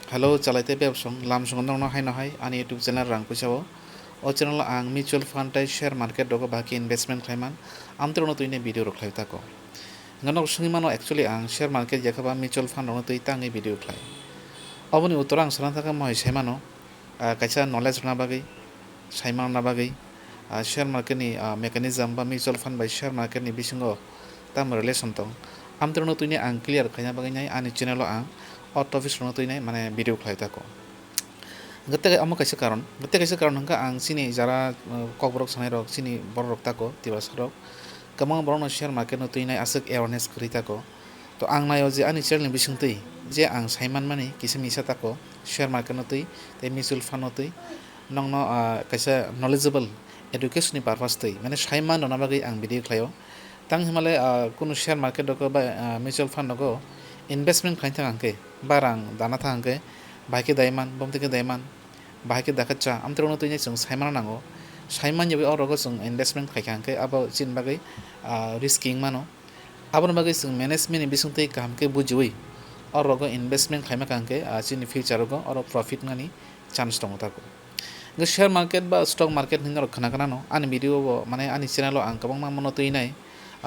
Hello, chalai teibo Lamsogo no hai no hai ani YouTube channel rang puisao. O channel ang mutual fund tai share market dogo baki investment klaiman amtro no tuine video rok klai tako. Ngano sungi mano actually ang share market yakaba mutual fund no tui tangi video klai. Oboni utorang saran taka moi semano kaisa knowledge na bagi saimang na bagi share market ni mechanism ba mutual fund by share market ni bisingo tam relation tong amtro no tuine ang clear kanya bagi nyai ani channel ang topic no tuine mane video klai tako. Gete amo kaisa karon hangka ang sini jara kokborok sanai rok sini borok tako tibas rok kamang borok no share market no tuinai asuk awareness kri tako to ang nayo je ani channel bising tui je ang saiman mani kisa misa tako share market no tui te mutual fund no tui nong no kaisa knowledgeable education ni purpose tui mane saiman no nabagi ang video klayo tang himale kuno share market doko ba mutual fund doko investment khain thangke barang dana thangke bahaikhe daiman bomteke daiman bahaikhe dakhatcha amtro no tuine chung saimana nango saiman yabi orogo chung investment khaikangke abo chin bagai risking mano abon bagai chung management ni bisungtei kahamkhe bujiwi orogo investment khaima kangke chin future go oro profit ngani chance tongo tako share market ba stock market ni norok khana kana no ani video bo mane ani channel ang kabang mano tuinai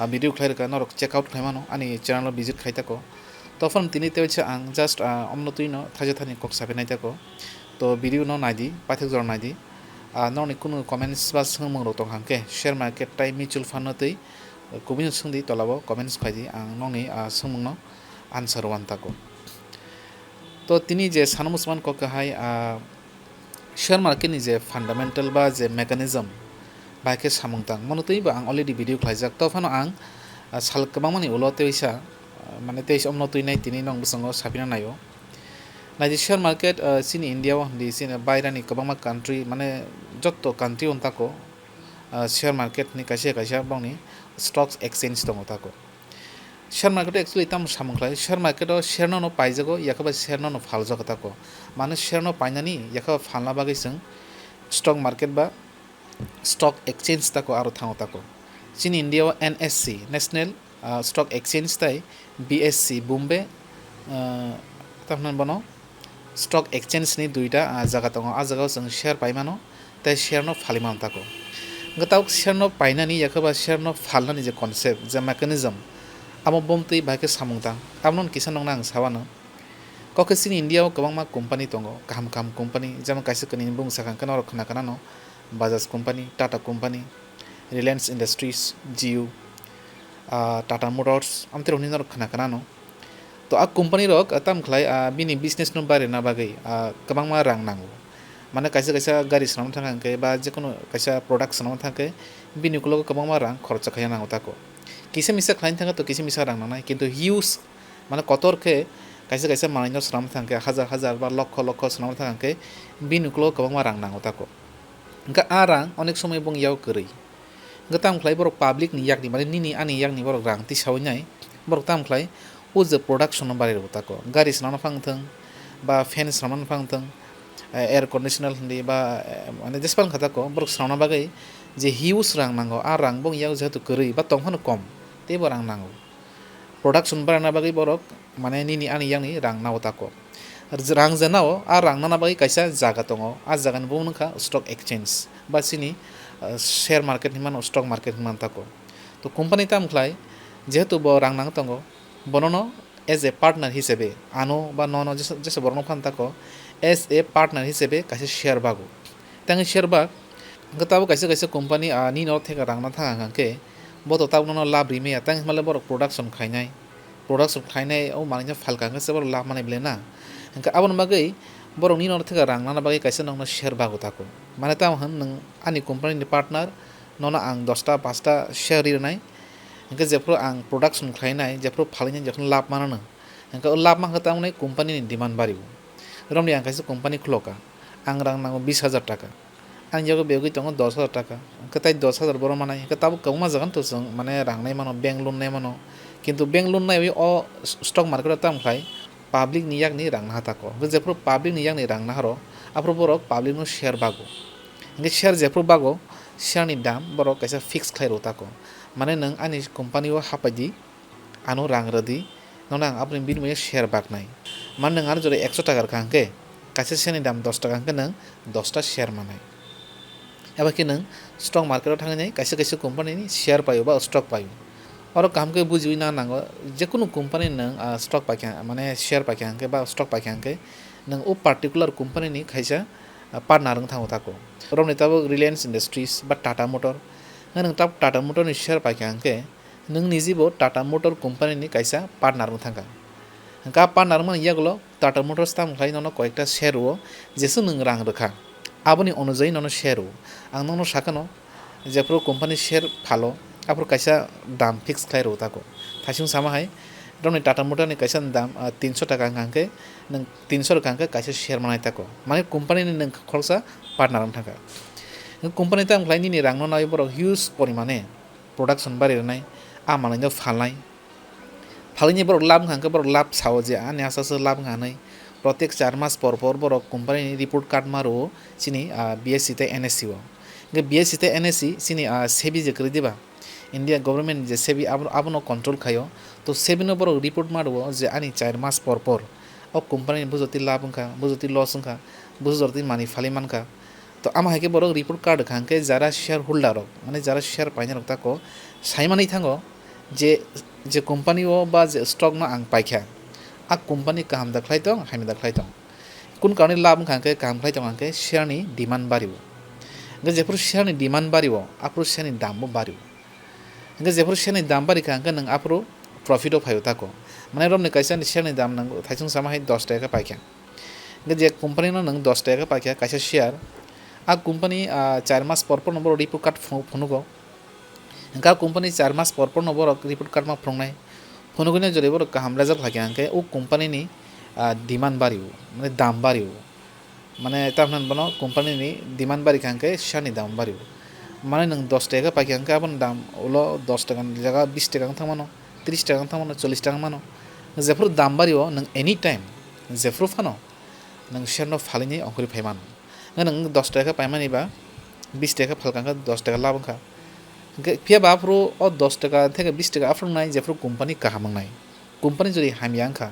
video khlair ka norok check out khaimano ani channel visit khaitako তখন তিনি তেছে আং just অমন তুই ন থাজে Thani cock সাবে নাই থাকো তো ভিডিও ন নাইদি পাথক জর নাইদি ননি কোনো কমেন্টস বা সমং রত হাঙ্কে শেয়ার মার্কেট টাই মিউচুয়াল ফান্ড নতই কুবিন সুংদি তলাবো কমেন্টস খাইদি আং ননি সমং ন আনসার ওয়ান থাকো তো তিনি যে সানমুসমান কক হাই শেয়ার মার্কেট নি যে ফান্ডামেন্টাল বা যে মেকানিজম বাইকে সামং তাং মনতই বা আং অলরেডি ভিডিও খাইজাক তখন আং সাল কবাং মানি উলতে হইসা মানে তেইশ অমন তুই নাই তিনি নং বসঙ্গ সাপিনা নাইও নাইজি শেয়ার মার্কেট সিনি ইন্ডিয়া দি সিনি বাইরানি কবাংমা কান্ট্রি মানে যত কান্ট্রি অন্তাকো share market ni kaisa bangni stocks exchange dong tako share market actually tam samungklai share market o share no paijago yakaba share no phaljago tako mane share no painani yakaba phalna bagai sing stock market ba stock exchange tako aro thango tako sin india o nsc national stock exchange tai BSC Bombay tamnan bono stock exchange ni duita jaga tongo jaga jeng share paimano tai share no phaliman tako gatauk share no painani yakaba share no phalnani je concept je mechanism amo bomtui baike samungtang amnon kisan nong nang sawano kokesin india o kabangma company tongo kaham company jama kaisa kani bung sakang kana ro khana kana no Bajaj company Tata company Reliance Industries Jio Tata Motors amte roni nor khana kana no to company rok tam khlai bini business no bare na bagai kabangma rang nango mane kaisa gari sanam thangke ba je kono kaisa product sanam thangke bini kulo kabangma rang khorcha khaya nango tako kise misa khlain thanga to kise misa rang nanai kintu huge mane kotorke kaisa manai no sanam thangke হাজার ba লক্ষ sanam thangke bini kulo kabangma rang nango tako ga arang onek somoi bong yaw keri gatam khlai borok public ni yakni mane nini ani yakni borok rang ti sawinai borok tam khlai o je production no bare rotako gari sanam phangthang ba fan sanam phangthang air conditioner hindi ba mane jespan khatako borok sanam bagai je huge rang nango a rang bong yaw jetu keri ba tonghan kom te borang nango production barana bagai borok mane nini ani yakni rang nawo tako rang janao a rang nana bagai kaisa jaga tongo a jaga ni bong nangka stock exchange ba sini share market himan stock market himan tako to company tam khlai jehetu bo rang nang tongo bonono as a partner hisebe ano ba nono jese borno phan tako as a partner hisebe kaise share bago tangi share bag gatabo kaise company ni no theka rang na thanga ngke boto tab no lab rime tang male bor production khainai o mangja falka ngse bor lab mane blena engka abon magai borok ni nor theka rang nana bagai kaisa nongna share bago tako mane tam han nang ani company ni partner nona ang 10ta 5ta share rinai engka jepro ang production khlainai jepro phalini jekon lab manana engka lab ma khata nai company ni demand bariu romni ang kaisa company khloka ang rang nango 20000 টাকা ang jago begi tongo 10000 টাকা engka tai 10000 boro manai engka tabu kauma jagan to jong mane rang nai mano bank loan nai mano kintu bank loan nai o stock market tam khlai public ni yak ni rang na tako jepro public ni yak ni rang na haro apro borok public no share bago engka share jepro bago share ni dam borok kaisa fix khlai ro tako mane nang ani company o hapadi ano rang radi nong ang apni binimaya share baknai man nang ar jore 100 টাকার কাহামকে kaisa share ni dam 10 টাকা হাঙ্কে nang 10 টা share manai এবার কি nang stock market থাঙ্গিনাই kaisa kaisa company ni share payo ba stock payo aro kahamke bujiwi na nango je কোনো company nang stock paikha মানে share paikha হাঙ্কে ba stock paikha হাঙ্কে nang o particular company ni kaisa partner ang thango tako romni tabo Reliance Industries ba Tata Motor nang Tata Motor ni share paikha haঙ্কে nang nijibo Tata Motor company ni kaisa partner ang thangka hangka partner man yagulo Tata Motors tam khlai nono koyekta share o jesu nang rang rekha aboni onujai nono share o ang nono sakano jepro company share phalo apro kaisa dam fix khlai ro tako thasing samahai romni Tata Motor ni kaisa dam 300 টাকা haঙ্ke nang 300 টাকা haঙ্ke kaisa share manai tako mane company ni nang khorsa partner ang thangka company tam khlai ni rang no nai boro huge porimane production bari renai amanai no phalnai phalini boro lab haঙ্ke boro lab sao je ani asase lab nganai प्रत्येक 4 मास पर बरो company report card maro chini BSc te NSC o ge BSc te NSC chini sebi je kri diba India government je sebi abono control khayo to sebi no boro report maro je ani 4 मास पर o company bujoti lab unka bujoti loss unka bujoti mani phali manka to ama hake boro report card khanke jara shareholder rok mane jara share paina rok tako saimani thango je company o ba je stock no ang paikha a company kaham dakhlai tong haimi dakhlai tong kun kauni lab khangke kaham khlai tong angke share ni demand baribo ge jepur share ni demand baribo apro share ni dam bo baribo ge jepur share ni dam bari khangke nang apro profit o phayo tako mane rom ni kaisa ni share ni dam nang thaisung samahai 10 টাকা paikha ge je company no nang 10 টাকা paikha kaisa share a company 4 मास पर নম্বর report card phonugo engka company 4 मास पर নম্বর report card ma phrungnai phonogone jore bor kaham result thake angke o company ni demand baribo mane dam baribo mane tamhan bono company ni demand bari khangke share ni dam baribo mane nang 10 টাকা paikha angke abon dam ulo 10 টাকা ni jaga 20 টাকা thamano 30 টাকা thamano 40 টাকা mano jefur dam baribo nang any time jefur phano nang share no phalini ongkri phaiman nang 10 টাকা paimani ba 20 টাকা phalkangka 10 টাকা labh kha pia bafro o 10 টাকা থেকে 20 টাকা afrong nai jefro company kahamang nai company jodi hamiang kha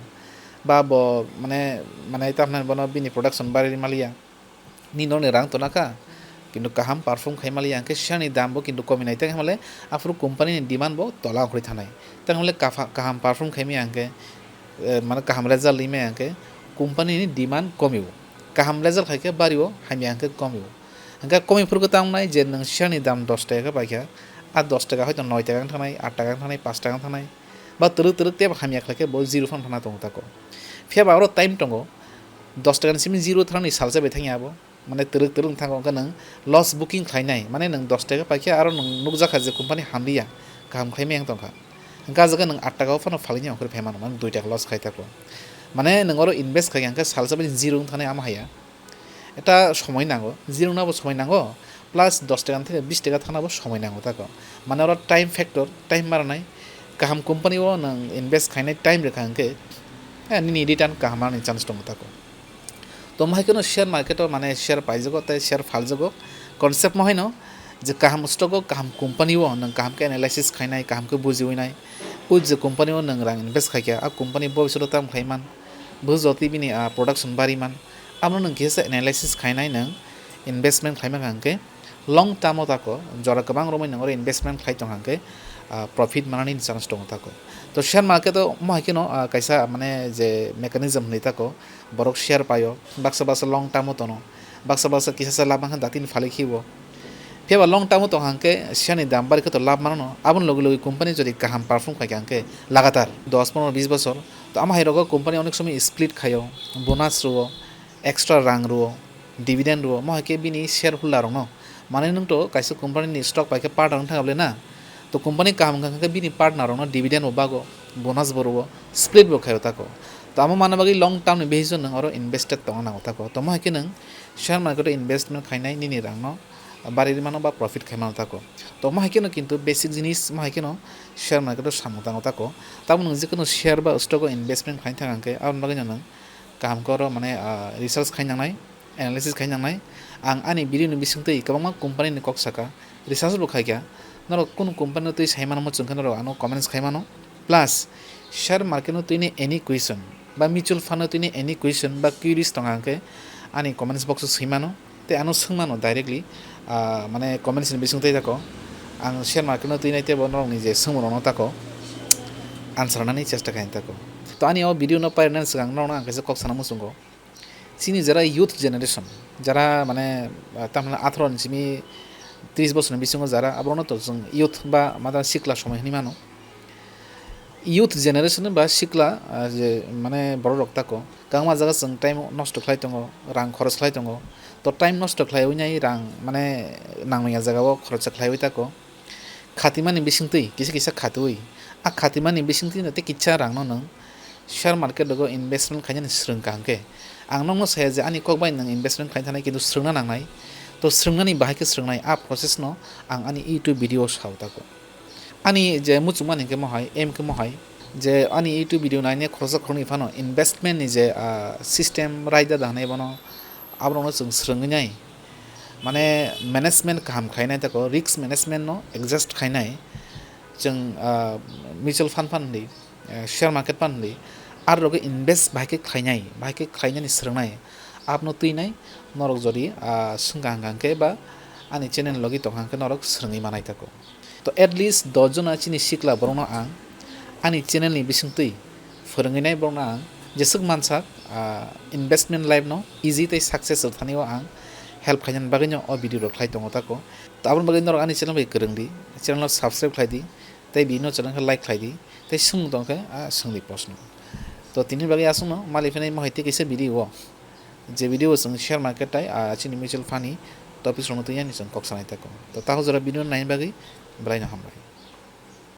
ba bo mane tamna bono bini production bari malia ni no ne rang to naka kintu kaham perform khai malia angke shani dam bo kintu komi nai tang hamle afro company ni demand bo tola khori thanai tang hamle kaham perform khai mi angke mane kaham result lime angke company ni demand komibo kaham result khaike baribo hami angke komibo angka komi furgo tang nai je nang shani dam 10 টাকা paikha আর 10 টাকা হয়তো 9 টাকা থানাই 8 টাকা থানাই 5 টাকা থানাই বা তরুক তরুক তে হামিয়া খাকে বল জিরো ফান থানা তং তাকো ফিয়া বারো টাইম টঙ্গো 10 টাকা সিমি জিরো থানানি সালসে বেথাই আবো মানে তরুক তরুক থাকো নং লস বুকিং খাইনাই মানে নং 10 টাকা পাইখা আর নং নুকজা খাজে কোম্পানি হামলিয়া কাম খাইমে আং তংখা গা জায়গা নং 8 টাকা ফানো ফালিনি অংকর ফেমান মানে 2 টাকা লস খাই তাকো মানে নং আর ইনভেস্ট খাই আংকে সালসে বেনি জিরো থানাই আম হাইয়া এটা সময় নাগো জিরো নাবো সময় নাগো প্লাস 10 টাকা থেকে 20 টাকা থানাবো সময় নাগো তাকো মানে ওরা টাইম ফ্যাক্টর টাইম মারানাই kaham company o nang invest khainai time rekha angke ni return kaham ani chance dong tako to mai kono share market o mane share paijogo tai share faljogo concept mo hoino je kaham stock o kaham company o nang kaham ke analysis khainai kaham ke bujiwinai o je company o nang rang invest khaikya a company bobisoro tam khaiman bujoti bini production bariman amno nang kesa analysis khainai nang investment khaima angke long term o tako jora kabang romai nang investment khai tong angke profit manani chance dong tako to share market o mohikeno kaisa mane je mechanism ni tako borok share payo baksa long term o tono baksa kisa labang datin phali khibo pheba long term o to hanke share ni dam bari to lab manano abon logi company jodi kaham perform khai anke lagatar 10 15 20 বছর তো ama hirogo company onek somoy split khayo bonus ro extra rang ro dividend ro mohike bini share holder no mane nung to kaisa company ni stock paike part ang thangable na তো company কাম কাকে বিনি partner ন dividend ওবাগো bonus বরবো split বো খায়ো তাকো তো আমো মানাবাগি long term বেহিস নং আরো ইনভেস্টেড তং নাও তাকো তো মহাকে নং শেয়ার মার্কেটে ইনভেস্টমেন্ট খাইনাই নিনি রাং ন বাড়ির মানো বা প্রফিট খাইমানো তাকো তো মহাকে ন কিন্তু বেসিক জিনিস মহাকে ন শেয়ার মার্কেটে সামো তাঙ্গো তাকো তাবো নং যেকোনো শেয়ার বা স্টক ইনভেস্টমেন্ট খাই থাকাঙ্কে আর বাগি নং কাম করো মানে রিসার্চ খাইনাंनाय एनालिसिस खाइनांनाय आं आनि बिदिनो बिसंतै गोबां कम्पानिनि कक साका रिसार्च बो खाइया नरो कोन कम्पानि तै साइमानो मचुंखन रो आनो कमेन्ट्स खाइमानो plus share market no tuine any question ba mutual fund no tuine any question ba queries tongangke ani comments box simano te ano sungmano directly mane comments ni bisung tei tako ang share market no tuine te bono ni je sungmo no tako answer nani chesta kain tako to ani o video no parent sang no ang kaise kok sana musungo sini jara youth generation jara mane tamna 18 ni simi 30 বছর বিসঙ্গ যারা abono to जों youth বা মাদা শিকলা সময় হিনি মানো youth generation বা শিকলা যে মানে বড় রক্তাকো গাংমা জায়গা जों টাইম নষ্ট খাই দङ রাং খরচ খাই দङ তো টাইম নষ্ট খাই উইনাই রাং মানে নাংমিয়া জায়গাও খরচ খাই উইতাকো খাতিমানি বিসিংতই কিসা কিসা খাতুই খাতিমানি বিসিংতই নতে কিচ্ছা রাং ন नों शेयर मार्केट दगो इनभेस्टमेंट खायनि स्रों कांके आं नंगो साया जे आनि कक बाय नों इनभेस्टमेंट खायनि थानाय किन्तु स्रोंना नांनाय तो स्रोंनानि बाहायके स्रोंनाय प्रसेस no आं आनि YouTube भिडिअ सावताको आनि जे मुचुमानि के महाय एम के महाय जे आनि YouTube भिडिअ नायने खरसा खरनि फानो इनभेस्टमेंट नि जे सिस्टेम रायदा दानाय बनो आब्रनो जों स्रोंनाय माने मैनेजमेंट काम खायनाय ताको रिस्क मैनेजमेंट no एडजस्ट खायनाय जों म्यूचुअल फान्ड फान्डी शेयर मार्केट फान्डी आरो लगे इनभेस्ट बाहायके खायनायनि स्रोंनाय आपनो तुइनाय नरक जदि सुंगांगांके बा आनि चैनल लगी तोहांके नरक स्रोंङै मानाय ताको तो एटलिस्ट 10 जना चिनि सिकला बरनो आं आनि चैनल नि बिसुंतै फोरोंङैनाय बरनो आं जेसक मानसा इनभेस्टमेंट लाइफ no इजी तै सक्सेस थानियो आं हेल्प खायन बागैनो अ भिडिअ रख्लाय दङ ताको तो आबन बागै नरक आनि चैनल बै गोरोंदि चैनल सब्सक्राइब खायदि तै बिनो चैनल लाइक खायदि तै सुं दंके सोंदि प्रश्न तो तिनि बागै आसुनो मालिफेनाय महैते कैसे भिडिअ जे भिडिअ जों शेयर मार्केट टाइ चिनि म्यूचुअल फान्डनि टपिक रनो तैयानि जों कक सानाय ताको तो ताहो जरा भिडिअ नायनि बागै ब्रायनो हामबाय।